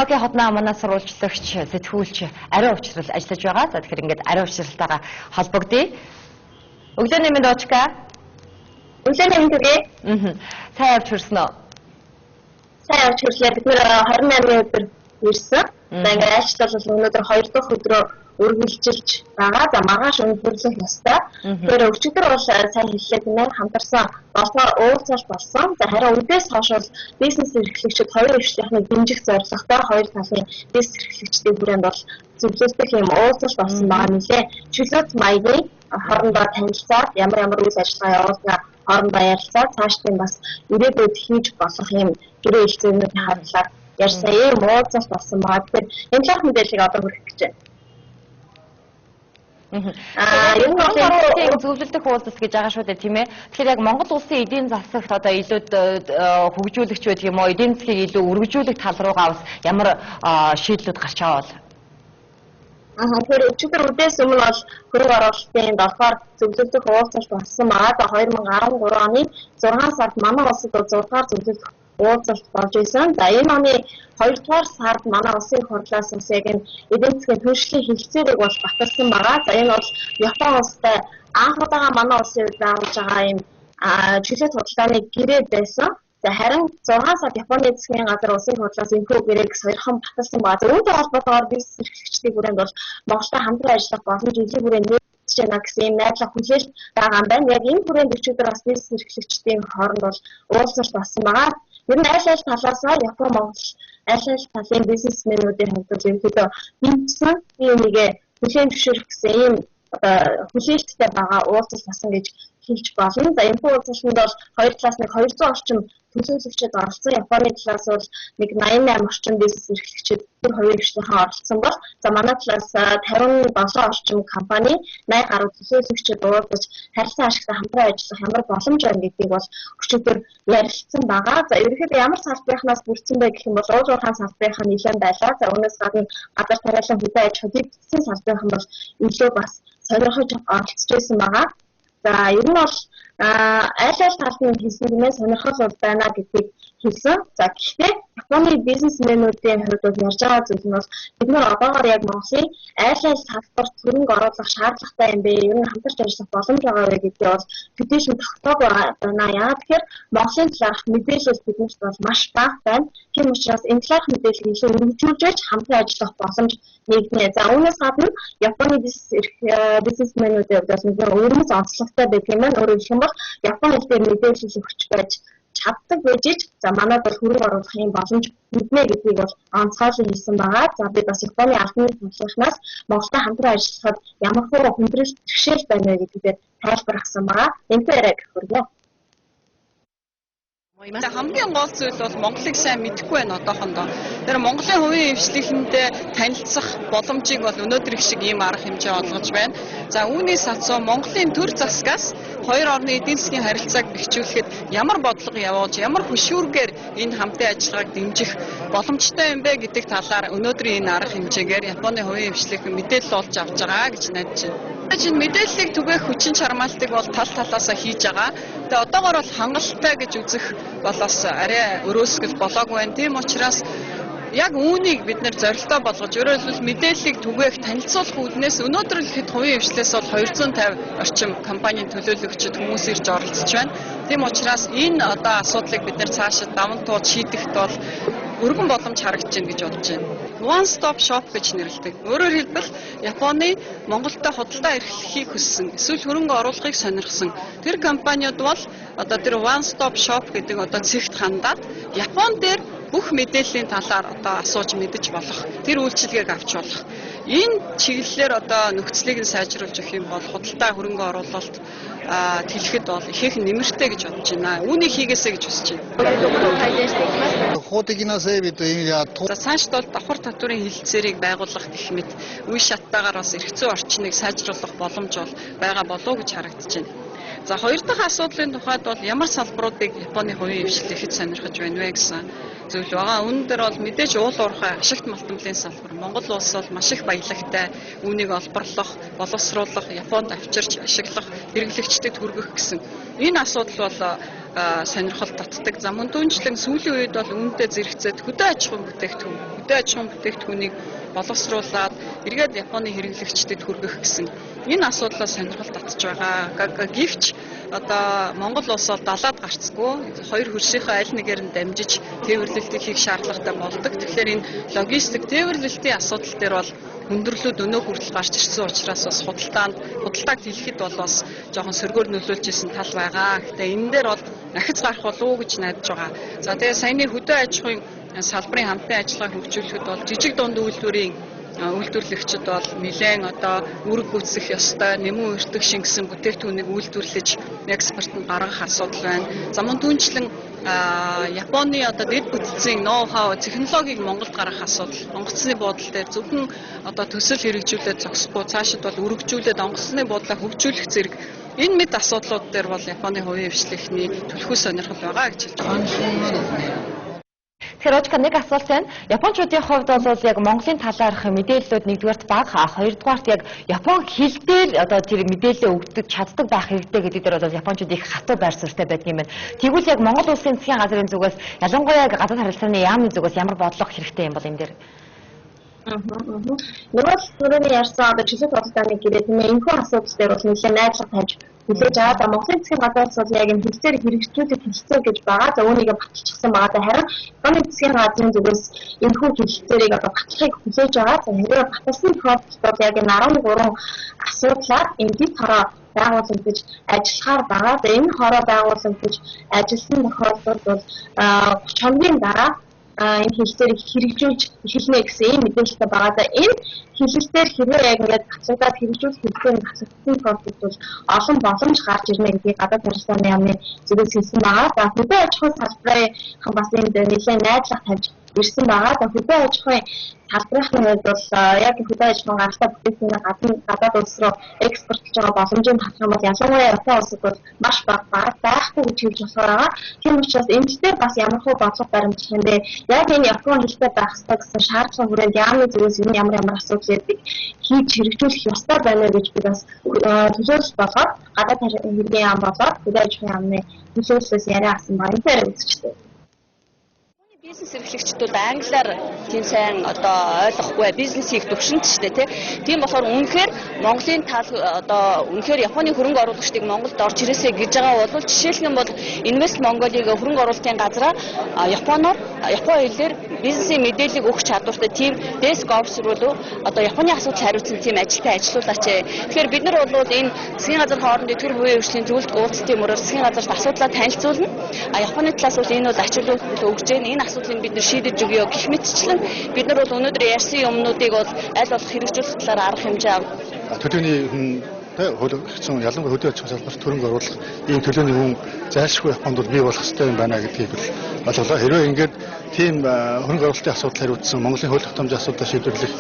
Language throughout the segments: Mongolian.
Хоккей хотноо манай сурвалжлагч, сэтгүүлч ариун учрал ажиллаж байгаа. За тэгэхээр ингээд ариун учралтайгаа холбогдъё. Өглөөний мэнд очка. Өглөөний мэнд үгүй. Сайн явж хүрсэн үү? Сайн явж хүрлээ. Бид нэр 28-ны өдөр ирсэн. За ингээд айлчлал бол өнөөдөр 2 дахь өдрөө үргэлжилж байгаа. За маргааш өндөрлөх ёстой. Тэгэхээр өчигдөр бол сайн хэллээ тийм ээ. Хамтарсан болоо уулзалт болсон. За харин үдээс хойш бол бизнес эрхлэгчид хоёр өвчлийнхний дэмжих зорилготой хоёр талын бизнес эрхлэгчдийн хүрээнд бол зөвлөлтөх юм уулзалт болсон байгаа нэлээ. Чөлөөт маягийн хоорондоо танилцаад ямар үйл ажиллагаа явуулснаа хоорондоо ярилцаад цаашдын бас ирээдүйд хийж болох юм гэрээ хэлцээнүүдийн хариулаар ярьсан юм уулзалт болсон байгаа. Тэгэхээр энэ талаарх мэдээллийг одоо хүргэх гэж байна. Энэ бол зөвлөлдөх уулзалт гэж байгаа шүү дээ тийм ээ. Тэгэхээр яг Монгол улсын эдийн засагт одоо илүүд хөгжүүлэгч байдаг юм уу? Эдийн засгийг илүү үргэлжлүүлэх тал руугаа бас ямар шийдлүүд гарч байгаа бол? Тэгэхээр өчигдөр үдээс өмнө бол хөрөнгө оруулалтын 7-р зөвлөлдөх уулзалт болсон байгаа. За 2013 оны 6 сард манай улсад 6-р зөвлөлдөх уулзалт болж исэн. За энэ оны 2-р сард манай улсын их хурлаас бас яг энэ эдийн засгийн түншлэлийн хэлцээрийг бол баталсан байгаа. За энэ бол Японы улстай анх удаага манай улсын хувьд байгуулж байгаа юм чөлөөт худалдааны гэрээ байсан. За харин 6 сард Японы засгийн газар улсын хурлаас энэхүү гэрээг сойрхон баталсан байгаа. Үүнтэй холбоотойгоор бизнес эрхлэгчдийн хүрээнд бол Монголтой хамтран ажиллах боломж илүү бүрэн нээлтж байна гэсэн юм найдлага хүлээлт байгаа юм байна. Яг энэ хүрээнд өчигдөр бас бизнес эрхлэгчдийн хооронд бол уулзалт болсон байгаа. Ер нь аль талаас Япон Монгол аль талын бизнесмэнүүдийн хувьд бол ерөнхийдөө хэмжсэн юмыг хүлээн зөвшөөрөх гэсэн ийм хүлээлттэй байгаа уулзалт болсон гэж хэлж болно. За энэ уулзалтанд бол хоёр талаас нэг 200 орчим төлөөлөгчид оролцсон. Японы талаас бол нэг 88 орчим бизнес эрхлэгчид тэр хоёрын хвшлийнхаа оролцсон бол за манай талаас 57 орчим компани 80 гаруй төлөөлөгчид уулзаж харилцан ашигтай хамтран ажиллах ямар боломж байна гэдгийг бол өчигдөр ярилцсан байгаа. За ерөнхийдөө ямар салбарынхаас бүрдсэн бэ гэх юм бол уул уурхайн салбарынх нь нэлээд байлаа. За үүнээс гадна газар тариалан хөдөө аж ахуйн дэвтсэн салбарынх нь бол илүү бас сонирхож оролцож байсан байгаа. За ер нь бол аль талд нь хэлсэн гэмээр сонирхол бол байна гэдгийг хэлсэн. За гэхдээ Японы бизнесмэнүүдийн хувьд бол ярьж байгаа зүйл нь бол бид нар одоогоор яг Монголын аль салбарт хөрөнгө оруулах шаардлагатай юм бэ? Ер нь хамтарч ажиллах боломж байгаа вэ гэдгийг бол төдийлөн тогтоог байна. Яагаад тэгэхээр Монголын талаарх мэдээлэл биднэрт бол маш бага байна. Тийм учраас энэ талаарх мэдээллийг илүү өргөжүүлж хамтран ажиллах боломж нэгнэ. За үүнээс гадна Японы бизнесмэнүүдийн хувьд бол нэг өрмөц онцлогтой байдаг юм байна. Өөрөөр хэлбэл Японы хэл дээр мэдээлэл өгч байж чаддаг байж за манайд бол хөрөнгө оруулахын боломж мэднэ гэдгийг бол онцгойлон хэлсэн байгаа. За би бас Японы албаны төвлөрнөөс Монголтой хамтран ажиллахад ямар хүндрэл бэрхшээл байна вэ гэдгээр тайлбар авсан байгаа. Энэтэй яриаг хүргэнэ. Хамгийн гол зүйл бол Монголыг сайн мэдэхгүй байна одоохондоо. Тэр Монголын хувийн эвшлийнхэндээ танилцах боломжийг бол өнөөдөр их шиг ийм арга хэмжээ олгож байна. За үүнээс асуу Монголын төр засгаас хоёр орны эдийн засгийн харилцааг бэхжүүлэхэд ямар бодлого явуулж, ямар хөшүүргээр энэ хамтын ажиллагааг дэмжих боломжтой юм бэ гэдэг талаар өнөөдрийн энэ арга хэмжээгээр Японы хувийн эвшлийнхэн мэдээлэл олж авч байгаа гэж найдаж байна. Энэ мэдээллийг түгээх хүчин чармаалтыг бол тал талаасаа хийж байгаа. Тэгээ одоогоор бол хангалттай гэж үзэх бол бас арай өрөөсгөл болоогүй байна. Тийм учраас яг үүнийг бид нэр зорилтоо болгож өөрөөр мэдээллийг түгээх танилцуулах үүднээс өнөөдөр л хэд хувийн эвшлээс бол 250 орчим компанийн төлөөлөгчид хүмүүс ирж оролцож байна. Тийм учраас энэ одоо асуудлыг бид нэр цаашид даван туулж шийдэхэд бол өргөн боломж харагдаж байна гэж бодож байна. One Stop Shop гэж нэрлэдэг. Өөрөөр хэлбэл Японы Монголтой худалдаа эрхлэхийг хүссэн, эсвэл хөрөнгө оруулахыг сонирхсан тэр компаниуд бол одоо тэр One Stop Shop гэдэг одоо цэгт хандаад Япон дээр бүх мэдээллийн талаар одоо асууж мэдэж болох тэр үйлчилгээг авч болох. Энэ чиглэлээр одоо нөхцөлийг нь сайжруулж өгөх юм бол худалдаа хөрөнгө оруулалт тэлэхэд бол ихээхэн нэмэртэй гэж бодож байна. Үүнийг хийгээсэй гэж хүсэж байна. За цаашд бол давхар татварын хэлэлцээрийг байгуулах гэх мэт үе шаттайгаар бас эрх зүйн орчныг сайжруулах боломж бол байгаа болов уу гэж харагдаж байна. За хоёр дахь асуудлын тухайд бол ямар салбаруудыг Японы хувийн эвшлэл ихэд сонирхож байна вэ гэсэн зүйл байгаа. Үүн дээр бол мэдээж уул уурхай ашигт малтмлын салбар. Монгол улс бол маш их баялагтай үүнийг олборлох, боловсруулах, Японд авчирч ашиглах, хэрэглэгчдэд хүргэх гэсэн энэ асуудал бол сонирхол татдаг. За мөн түүнчлэн сүүлийн үед бол үүнтэй зэрэгцээд хөдөө аж ахуйн бүтээгдэхүүнийг боловсруулад эргээд Японы хэрэглэгчдэд хүргэх гэсэн энэ асуудлаас сонирхол татж байгаа. Гэвч одоо Монгол улс бол далаад гарцгүй хоёр хөршийнхөө аль нэгээр нь дамжиж тээвэрлэлтийг хийх шаардлагатай болдог. Тэгэхээр энэ логистик тээвэрлэлтийн асуудал дээр бол хүндрэлүүд өнөө хүртэл гарч ирсэн учраас бас худалдааг хэлэхэд бол бас жоохон сөргөөр нөлөөлж исэн тал байгаа. Гэхдээ энэ дээр бол ахиц гарах болов уу гэж найдаж байгаа. За тэгээ саяны хөдөө аж ахуйн салбарын хамтын ажиллагааг хөгжүүлэхэд бол жижиг дунд үйлдвэрийн үйлдвэрлэгчид бол нэлээд одоо үүрэг гүйцэх ёстой, нэмэн өртөг шингэсэн бүтээгдэхүүнийг үйлдвэрлэж экспортод гаргах асуудал байна. За мөн түүнчлэн Японы одоо дэд бүтцийн ноу-хау технологиг Монголд гаргах асуудал. Онгоцны буудлын дээр зөвхөн одоо төсөл хэрэгжүүлээд зогсохгүй цаашид бол үргэлжлүүлээд онгоцны буудлаа хөгжүүлэх зэрэг энэ мэд асуудлууд дээр бол Японы хувийн хвшлийнхний түлхүү сонирхол байгаа гэж хэлж байна. Тэгэхээр нэг асуулт байна. Японочдын хувьд бол яг Монголын талаарх мэдээллүүд нэгдүгээрт бага, хоёрдугаарт яг Япон хэл дээр одоо тэр мэдээлэл өгдөг чаддаг байх хэрэгтэй гэдэг дээр бол Японочд их хатуу байр суурьтай байдаг юм байна. Тэгвэл яг Монгол улсын засгийн газрын зүгээс ялангуяа гадаад харилцааны яамны зүгээс ямар бодлого хэрэгтэй юм бол энэ дээр? Нөгөө түрүүний ярьсан одоо чөлөөт бодлооны гэрээ тийм ээ энэхүү асуудал дээр бол нэлээд найдлага тавьж хүлээж аваад Монголын засгийн газраас бол яг энэ хэлцээр хэрэгжүүлэх хэлцээ гэж байгаа. За үүнийг баталчихсан байгаа. Харин Японы засгийн газрын зүгээс энэхүү хэлцээрийг одоо батлахыг хүлээж байгаа. За хэрэг баталсан тохиолдолд бол яг энэ 13 асуудлаар энэ дэд хороо байгуулалт гэж ажиллахаар байгаа. За энэ хороо байгуулалт гэж ажилласан тохиолдолд бол 30 хоногийн дараа энэ хэлцээрийг хэрэгжүүлж эхэлнэ гэсэн ийм мэдээлэлтэй байгаа. За энэ хэлэлтээр хэрвээ яг ингээд батлагдаад хэрэгжүүлэх хэлцээр батлагдсан тохиолдолд бол олон боломж гарч ирнэ гэдгийг гадаад харилцааны яамны зүгээс хэлсэн байгаа. За хөдөө аж ахуйн салбарын бас энд нэлээд найдлага тавьж ирсэн байгаа. За хөдөө аж ахуйн салбарын хувьд бол яг хөдөө аж ахуйн гаралтай бүтээгдэхүүнийг гадаад улс руу экспортлж байгаа боломжийн татах юм бол ялангуяа Японы улсад бол маш бага байхгүй гэж хэлж болохоор байгаа. Тийм учраас энэ дээр бас ямархуу бодлого баримтлах юм бэ? Яг энэ Японы хэлтэй байх ёстой гэсэн шаардлага хүрээнд яамны зүгээс энэ ямар асуудал байдаг хийж хэрэгжүүлэх ёстой байна гэж би бас төлөөлөл болгоод гадаад хэргийн яам болоод хөдөө аж ахуйн яамны төлөөллөөс яриа авсан байгаа. Энэ дээр үзчихтэй. Бизнес эрхлэгчдүүд англиар тийм сайн одоо ойлгохгүй бизнес хийх төвшинт шүү дээ тийм болохоор үнэхээр Монголын тал одоо үнэхээр Японы хөрөнгө оруулагчдыг Монголд орж ирээсэй гэж байгаа бол жишээлх юм бол Invest Mongolia хөрөнгө оруулалтын газраа Япон хэлээр бизнесийн мэдээллийг өгөх чадвартай тийм desk officer болов одоо Японы асуудал хариуцсан тийм ажилтай ажиллуулаач. Тэгэхээр бид нар бол энэ засгийн газар хоорондын төр хувийн хөгжлийн зөвлөлт уулзалтын мөрөөр засгийн газарт асуудлаа танилцуулна. Японы талаас бол энэ бол ач холбогдол өгж гэн энэ асуудлыг бид нар шийдэж өгье гэх мэтчлэн бид нар бол өнөөдөр ярьсан юмнуудыг бол аль болох хэрэгжүүлэх талаар арга хэмжээ авна. Төлөөний хөлөгцөн ялангуяа хөдөө аж ахуйн салбарт хөрөнгө оруулах ийм төлөөний хүн зайлшгүй Японд бол бий болох хэрэгтэй юм байна гэдгийг болголоо. Хэрвээ ингээд тийм хөрөнгө оруулалтын асуудал хариуцсан Монголын хууль тогтоомжийн асуудлаа шийдвэрлэх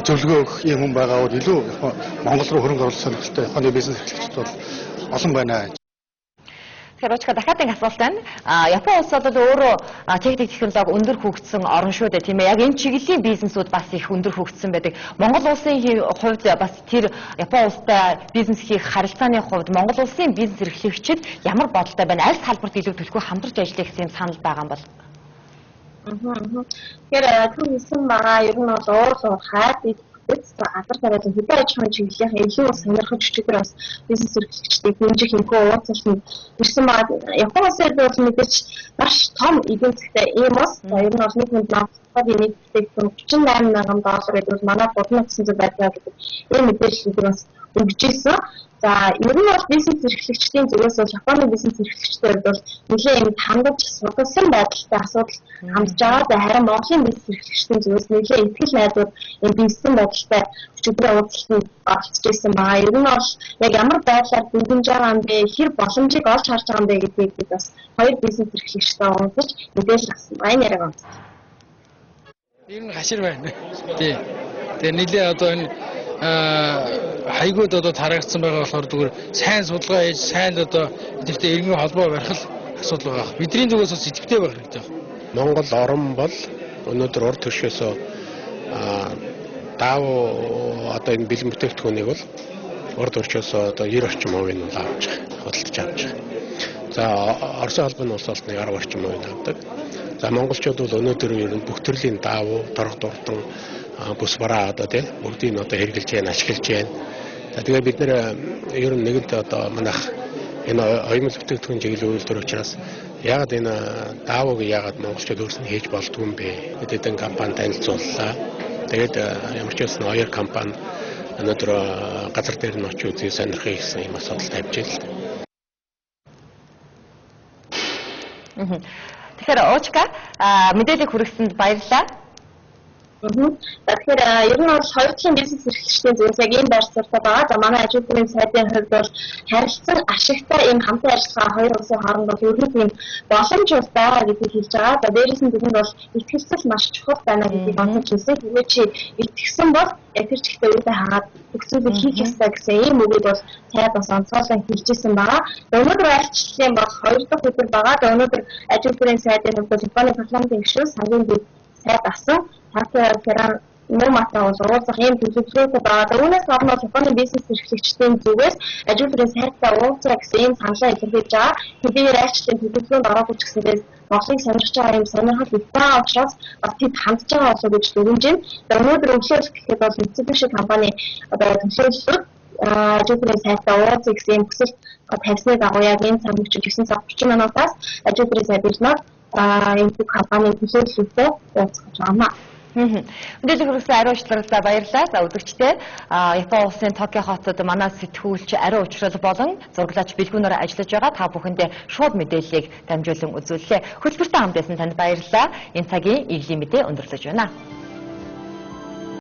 зөвлөгөө өгөх ийм хүн байгаа бол илүү Монгол руу хөрөнгө оруулах сонирхолтой Японы бизнес эрхлэгчид бол олон байна. Тэгэхээр дахиад нэг асуулт байна. Япон улс бол өөрөө техник технологи өндөр хөгжсөн орн шүү дээ, тийм ээ. Яг энэ чиглэлийн бизнесүүд бас их өндөр хөгжсөн байдаг. Монгол улсын хувьд бас тэр Япон улстай бизнес хийх харилцааны хувьд Монгол улсын бизнес эрхлэгчид ямар бодолтой байна? Аль салбарт илүү төлхөө хамтарч ажиллах гэсэн санал байгаа юм бол? Тэгэхээр түүнийсэн байгаа ер нь бол уур хаад газар тариалан хөдөө аж ахуйн чиглэлийн илүү сонирхож өчигдөр бас бизнес эрхлэгчдийг дэмжих хэмжээ уулзалт ирсэн байгаа. Японы улсад бол мэдээж маш том эдийн засгтай ийм ус. Ер нь бол нэг хүнд намтад нэг бүтээгдэхүүн $38,000 гэдэг манай 3900 байдаг гэдэг ийм мэдээллийг бас өгж ирсэн. За ер нь бол бизнес эрхлэгчдийн зүгээс бол Японы бизнес эрхлэгчдүүд бол нэлээд юм хандаж судалсан байдалтай асуудал хандж байгаа. За харин Монголын бизнес эрхлэгчдийн зүгээс нэлээд ихтгэл найдвар энэ бизнесийн байдалтай өчигдрийн уулзалтанд оролцож ирсэн байгаа. Ер нь бол яг ямар байдлаар дүнжиж байгаа юм бэ? Хэр боломжийг олж харж байгаа юм бэ гэдгийг бид бас хоёр бизнес эрхлэгчтэй уулзаж мэдээлэл авсан. Энэ яриаг онцлоо. Ер нь хашир байна. Тий. Тэгээ нэлээд одоо энэ хайгууд одоо тараагдсан байгаа болохоор зүгээр сайн судалгаа хийж сайн одоо эдгээртэй иргэн холбоо барих асуудал байгаа. Бидний зүгээс бас идэвхтэй байх хэрэгтэй. Монгол орн бол өнөөдөр урд төршөөсөө даав одоо энэ бэлэн бүтээгдэхүүнийг бол урд төршөөсөө одоо 90% нь авч байгаа, худалдаж авч байгаа. За Оросын албаны улс олонны 10 орчим хувийг авдаг. За монголчууд бол өнөөдөр ер нь бүх төрлийн даавуу, торго дурдан, бүс бараа одоо тийм бүгдийг нь одоо хэрэгжилж байна, ашиглаж байна. За тэгээ бид нэр ер нь нэгэнт одоо манайх энэ оюун бүтээгдэхүүн чиглэлийн үйлдвэр учраас яагаад энэ даавууг яагаад монголчууд өөрсдөө хийж болдгүй юм бэ? Бид эдэн компани танилцууллаа. Тэгээд ямар ч байсан хоёр компани өнөөдөр газар дээр нь очиж үзээ сонирхъя гэсэн юм асуудал тавьж байна. Тэгэхээр Очка мэдээлэл хүргэсэнд баярлалаа. Тэгэхээр ер нь бол хоёр талын бизнес эрхлэгчдийн зүйлс яг ийм байр суурьтай байгаа. За манай аж ахуйн сайдын хувьд бол харилцан ашигтай ийм хамтын ажиллагаа хоёр улсын хооронд бол ерөнхийд ийм боломж байгаа гэдгийг хэлж байгаа. За дээрээс нь бидэнд бол итгэвчл маш чухал байна гэдгийг онцолж хэлсэн. Тэгвэл чи итгэсэн бол яг тэр чигтээ үедээ хагаад төгсөлийг хийх ёстой гэсэн ийм үгийг бол сайд бас онцгойлон хэлжсэн байгаа. Өнөөдөр айлчлалын бол 2 дахь өдөр байгаа. Өнөөдөр аж ахуйн сайдын хувьд бол Японы парламентын гишүүн сангийн дэд сайд авсан. Тэгэхээр Номатаа бол уулзах ийм төлөвлөгөөтэй байгаа. Үүнээс гадна бол Японы бизнес эрхлэгчдийн зүгээс аж ахуйн сайдтай уулзах гэсэн ийм саналаа илэрхийлж байгаа. Хэдийгээр айлчлалын төлөвлөгөөнд ороогүй ч гэсэндээ Монголыг сонирхож байгаа юм сонирхол их байгаа учраас бас тэд хандж байгаа болов уу гэж дүгнэж байна. Өнөөдөр өглөө гэхэд бол Mitsubishi компани одоо төлөөлөлт аж ахуйн сайдтай уулзах гэсэн ийм хүсэл тавьсны дагуу яг энэ цаг мөчид 9 цаг 30 минутаас аж ахуйн сайд ирнэ. Энэ компани төлөөлөлтөд уулзах гэж байна. Мэдээлэл хүргэсэн ариун уучлалтай баярлалаа. За үзэгчдээ Японы улсын Токио хотод манай сэтгүүлч ариун уучрал болон зураглаач бэлгүүнээр ажиллаж байгаа. Та бүхэндээ шууд мэдээллийг дамжуулан үзүүллээ. Хөтөлбөртэй хамт байсан танд баярлалаа. Энэ цагийн иглийн мэдээ өндөрлөж байна.